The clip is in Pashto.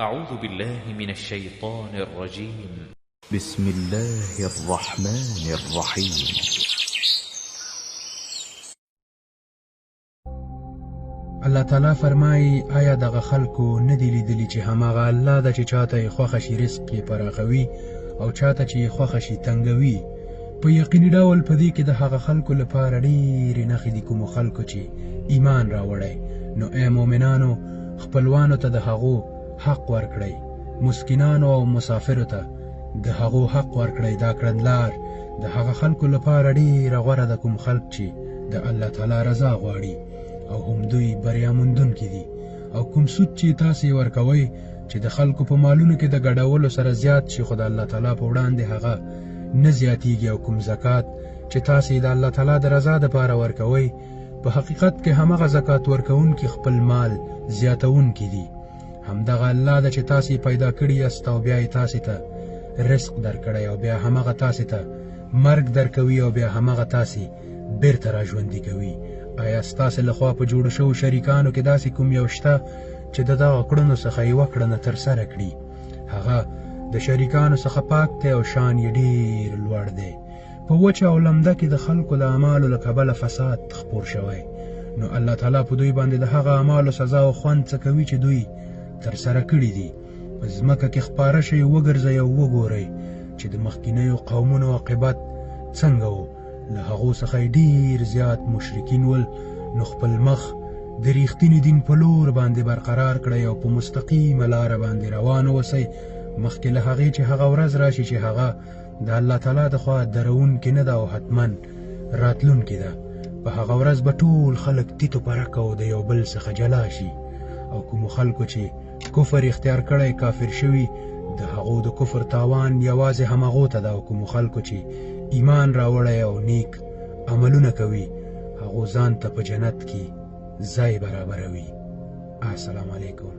أعوذ بالله من الشيطان الرجيم. بسم الله الرحمن الرحيم. الله تعالی فرمایي آیا دغه خلکو نه دي لیدلي چې هماغه الله ده چې چاته یې خوښه شي رزق یې پراخوي او چاته چې یې خوښه شي تنګوي. په یقیني ډول په دې کې د هغه خلکو لپاره ډېرې نښې دي کومو خلکو چې ایمان راوړی. نو ای مؤمنانو خپلوانو ته د هغو حق ورکړئ، مسکینانو او مسافرو ته د هغو حق ورکړئ. دا کړنلار د هغه خلکو لپاره ډېره غوره ده کوم خلک چې د الله تعالی رضا غواړي او هم دوی بریا موندونکي دي. او کوم سود چې تاسې ورکوئ چې د خلکو په مالونو کې د ګډولو سره زیات شي خو د الله تعالی په وړاندې هغه نه زیاتیږي، او کوم زکات چې تاسې د الله تعالی د رضا دپاره ورکوئ په حقیقت کې همغه زکات ورکوونکي خپل مال زیاتونکي دي. همدغه الله ده چې تاسې پیدا کړي یاست او بیا یې تاسې ته رزق درکړی او بیا همغه تاسې ته مرګ درکوي او بیا همغه تاسې بیرته راژوندي کوي. آیا ستاسې لخوا په جوړو شوو شریکانو کې داسې کوم یو شته چې د دغه کړنو څخه یوه کړنه ترسره کړي؟ هغه د شریکانو څخه پاک دی او شان یې ډېر لوړ دی. په وچه او لمده کې د خلکو د اعمالو له کبله فساد خپور شوی. نو الله تعالی په دوی باندې د هغه اعمالو سزا او خوند څه کوي چې دوی ترسره کړي دي. په ځمکه کې خپاره شئ، وګرځئ او وګورئ چې د مخکینیو قومونو عاقبت څنګه و. له هغو څخه یې ډېر زیات مشرکین ول. نو خپل مخ د ریښتیني دین په لور باندې برقرار کړئ او په مستقیمه لاره باندې روان اوسئ، مخکې له هغې چې هغه ورځ راشي چې هغه د الله تعالی د خوا درونکې نه ده او حتما راتلونکې ده. په هغه ورځ به ټول خلک تیت و پرک او د یو بل څخه جلا شي. او کومو خلکو چې کفر اختیار کړی کافر شوي د هغو د کفر تاوان یوازې همغو ته ده، او کومو خلکو چې ایمان راوړی او نیک عملونه کوي هغو ځان ته په جنت کې ځای برابروي. السلام علیکم.